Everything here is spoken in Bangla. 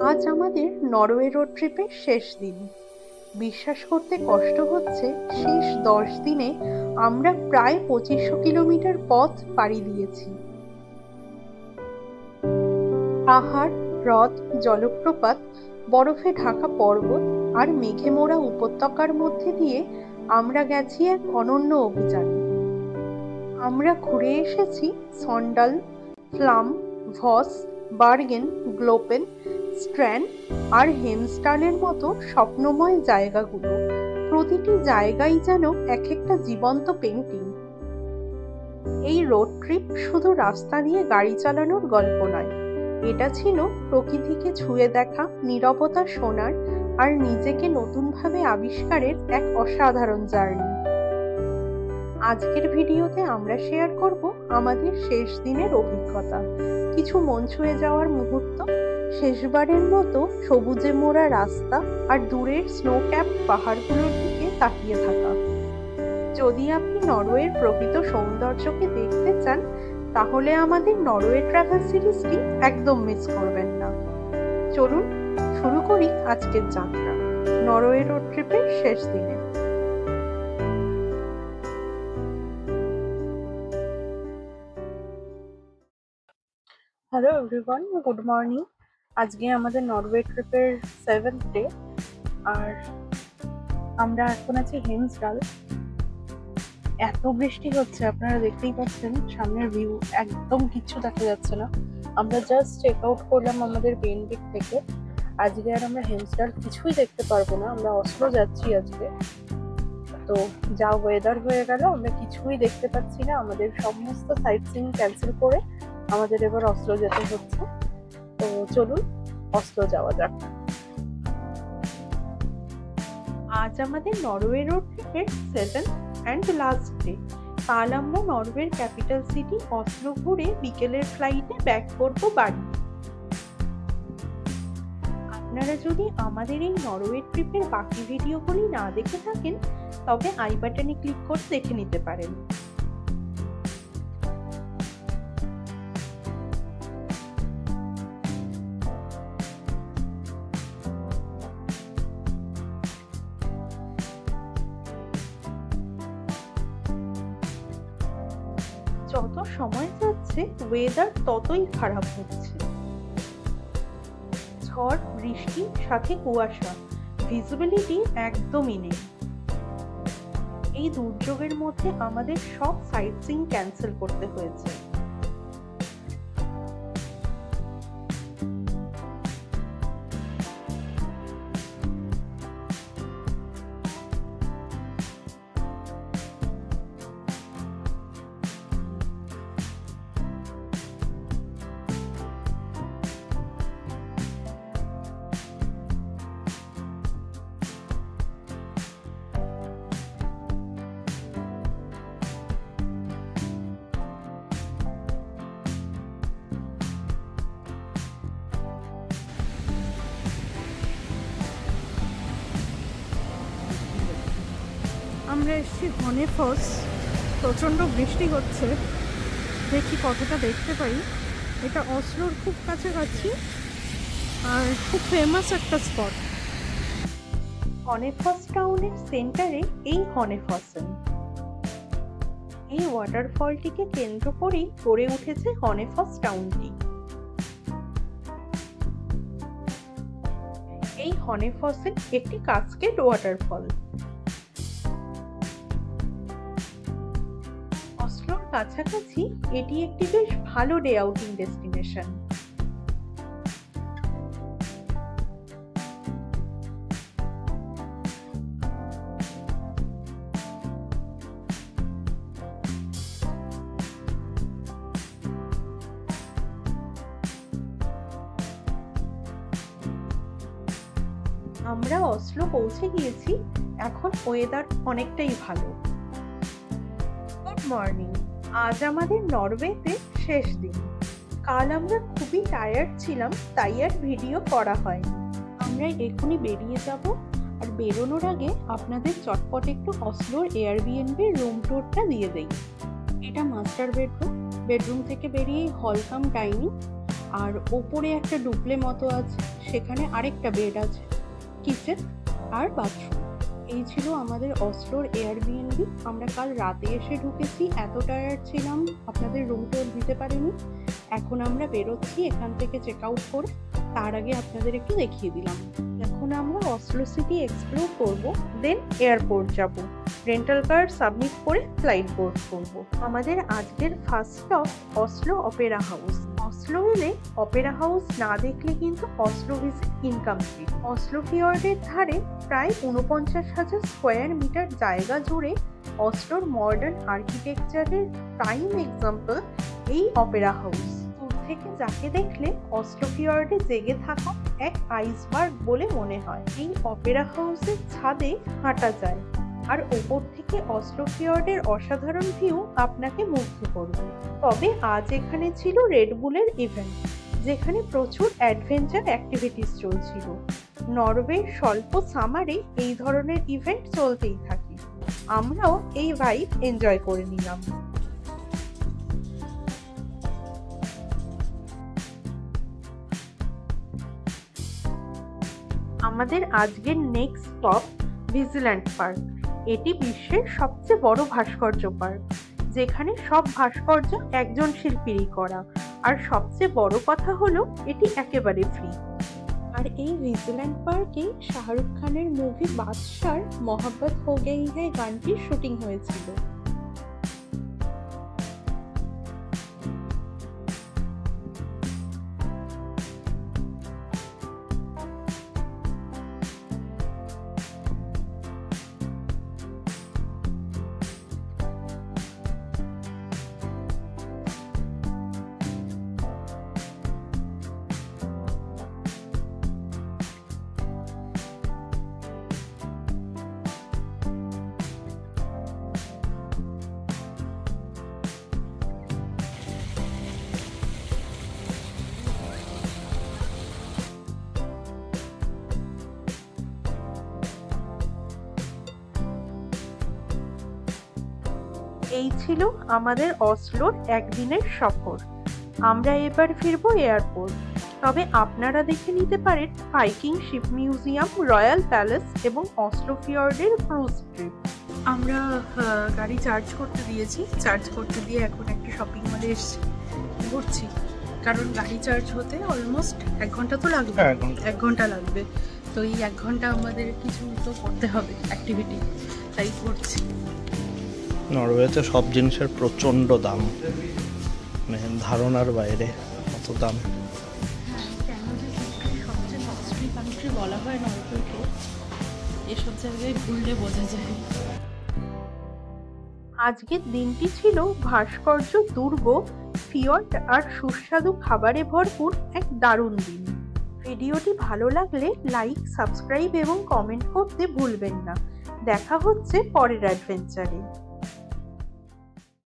আজ আমাদের নরওয়ে রোড ট্রিপের শেষ দিন। বিশ্বাস করতে কষ্ট হচ্ছে, শেষ 10 দিনে আমরা প্রায় 2500 কিলোমিটার পথ পাড়ি দিয়েছি। পাহাড়, হ্রদ, জলপ্রপাত, বরফে ঢাকা পর্বত আর মেঘে মোড়া উপত্যকার মধ্যে দিয়ে আমরা গেছি এক অনন্য অভিযানে। আমরা ঘুরে এসেছি সন্ডাল, ফ্লাম, ভস, বার্গেন, গ্লোপেন, স্ট্র্যান্ড আর হেমস্টালের মতো স্বপ্নময় জায়গাগুলো। প্রতিটি জায়গায় যেন এক একটা জীবন্ত পেইন্টিং। এই রোড ট্রিপ শুধু রাস্তা দিয়ে গাড়ি চালানোর গল্প নয়, এটা ছিল প্রকৃতিকে ছুঁয়ে দেখা, নীরবতা শোনার আর নিজেকে নতুনভাবে আবিষ্কারের এক অসাধারণ জার্নি। আজকের ভিডিওতে আমরা শেয়ার করব আমাদের শেষ দিনের অভিজ্ঞতা, কিছু মন ছুঁয়ে যাওয়ার মুহূর্ত, শেষবারের মতো সবুজে মোড়া রাস্তা আর দূরের স্নো ক্যাপ পাহাড়গুলোর দিকে তাকিয়ে থাকা। যদি আপনি নরওয়ের প্রকৃত সৌন্দর্যকে দেখতে চান, তাহলে আমাদের নরওয়ে ট্রাভেল সিরিজটি একদম মিস করবেন না। চলুন শুরু করি আজকের যাত্রা, নরওয়ে রোড ট্রিপের শেষ দিনে। Hello everyone, good morning. আজকে আমাদের নরওয়ে ট্রিপের 7th ডে, আর আমরা এখন আছি হেমসডাল। এত বৃষ্টি হচ্ছে, আপনারা দেখতেই পাচ্ছেন, সামনের ভিউ একদম কিচ্ছু দেখা যাচ্ছে না। আমরা জাস্ট চেক আউট করলাম আমাদের বেনভিক থেকে। আজকে আর আমরা হেমসডাল কিছুই দেখতে পারবো না, আমরা অসলো যাচ্ছি আজকে। তো যা ওয়েদার হয়ে গেল, আমরা কিছুই দেখতে পাচ্ছি না। আমাদের সমস্ত সাইট সিইং ক্যান্সেল করে আমাদের এবার অসলো যেতে হচ্ছে। তো চলুন অসলো যাওয়া যাক। আজ আমাদের নরওয়ে রোড ট্রিপের 7th অ্যান্ড লাস্ট ডে। কাল আমরা নরওয়ের ক্যাপিটাল সিটি অসলো ঘুরে বিকেলের ফ্লাইটে ব্যাক করবো বাড়ি। আপনারা যদি আমাদের এই নরওয়ে ট্রিপের বাকি ভিডিওগুলি না দেখে থাকেন, তবে আই বাটনে ক্লিক করে দেখে নিতে পারেন। যত সময় যাচ্ছে ওয়েদার ততই খারাপ হচ্ছে। ঝড়, বৃষ্টি, সাথে কুয়াশা, ভিজিবিলিটি একদমই নেই। এই দুর্যোগের মধ্যে আমাদের সব সাইট সিইং ক্যান্সেল করতে হয়েছে। আমরা এসেছি হনেফস। প্রচণ্ড বৃষ্টি হচ্ছে, দেখি কতটা দেখতে পাই। এটা অসলোর খুব কাছাকাছি আর খুব ফেমাস একটা স্পট। হনেফস টাউনের সেন্টারে এই হনেফসেন। এই ওয়াটারফলটিকে কেন্দ্র করেই গড়ে উঠেছে হনেফস টাউনটি। এই হনেফসেন একটি কাস্কেড ওয়াটারফল। অসলোর কাছাকাছি এটি একটি বেশ ভালো ডে আউটিং ডেস্টিনেশন। আমরা অসলো পৌঁছে গিয়েছি, এখন ওয়েদার অনেকটাই ভালো। Good morning. আজ আমাদের নরওয়েতে শেষ দিন। কাল আমরা খুবই টায়ার্ড ছিলাম, তাই আর ভিডিও করা হয়নি। আমরা এখনই বেরিয়ে যাব, আর বেরোনোর আগে আপনাদের চটপট একটু অসলোর এয়ারবিএনবির রুম ট্যুরটা দিয়ে দেই। এটা মাস্টার বেডরুম। বেডরুম থেকে বেরিয়ে হল কাম ডাইনিং আর ওপরে একটা ডুপ্লে মতো আছে, সেখানে আরেকটা বেড আছে, কিচেন আর বাথরুম। এই ছিল আমাদের অসলোর এয়ারবিএনবি। আমরা কাল রাতে এসে ঢুকেছি, এত টায়ার্ড ছিলাম আপনাদের রুম টুর দিতে পারিনি। এখন আমরা বেরোচ্ছি এখান থেকে চেক আউট করে। তার আগে আপনাদের একটু দেখিয়ে দিলাম। এখন আমরা অসলো সিটি এক্সপ্লোর করব, দেন এয়ারপোর্ট যাব, রেন্টাল কার সাবমিট করে ফ্লাইট বোর্ড করব। আমাদের আজকের first stop Oslo Opera house. Oslo এলে অপেরা হাউস না দেখলে কিন্তু অসলো ভিজিট ইনকমপ্লিট। অসলো ফিয়র্ডের ধারে প্রায় 49,000 স্কোয়ার মিটার জায়গা জুড়ে অসলোর মডার্ন আর্কিটেকচারের প্রাইম এক্সাম্পল এই অপেরা হাউস। দূর থেকে যাকে দেখলে অসলো ফিয়র্ডে জেগে থাকা এক আইসবার্গ বলে মনে হয়। এই অপেরা হাউসের ছাদে হাঁটা যায়, আর ওপর থেকে অসলো ফিয়র্ডের অসাধারণ ভিউ আপনাকে মুগ্ধ করবে। তবে আজ এখানে ছিল রেড বুলের ইভেন্ট, যেখানে প্রচুর অ্যাডভেঞ্চার অ্যাক্টিভিটিস চলছিল। নরওয়ের স্বল্প সামারে এই ধরনের ইভেন্ট চলতেই থাকে। আমরাও এই ভাইব এনজয় করে নিলাম। আমাদের আজকের নেক্সট স্টপ ভিজিল্যান্ড পার্ক। এটি বিশ্বের সবচেয়ে বড় ভাস্কর্য পার্ক, যেখানে সব ভাস্কর্য একজন শিল্পীরই করা। আর সবচেয়ে বড় কথা হলো এটি একেবারে ফ্রি। আর এই ভিজিল্যান্ড পার্কে শাহরুখ খানের মুভি বাদশার মোহাব্বত হো গই হ্যায় গানটির শুটিং হয়েছিল। এই ছিল আমাদের অসলোর একদিনের সফর। আমরা এবার ফিরবো এয়ারপোর্ট। তবে আপনারা দেখে নিতে পারেন Viking ship museum, royal palace এবং অসলো ফিয়র্ডের ক্রুজ ট্রিপ। আমরা গাড়ি চার্জ করতে দিয়েছি, চার্জ করতে দিয়ে এখন একটা শপিং মলে এসেছি, ঘুরছি। কারণ গাড়ি চার্জ হতে অলমোস্ট 1 ঘন্টা তো লাগবে, 1 ঘন্টা লাগবে। তো এই 1 ঘন্টা আমাদের কিছু তো করতে হবে অ্যাক্টিভিটি, তাই করছি। নরওয়েতে সব জিনিসের প্রচণ্ড দাম, মানে ধারণার বাইরে কত দাম। কেন যে সবচেয়ে কস্টলি কান্ট্রি বলা হয় নরওয়েকে, এসব জায়গায় ঘুরলে বোঝা যায়। আজকের দিনটি ছিল ভাস্কর্য, দুর্গ, ফিয়র্ড আর সুস্বাদু খাবারে ভরপুর এক দারুণ দিন। ভিডিওটি ভালো লাগলে লাইক, সাবস্ক্রাইব এবং কমেন্ট করতে ভুলবেন না। দেখা হচ্ছে পরের অ্যাডভেঞ্চারে।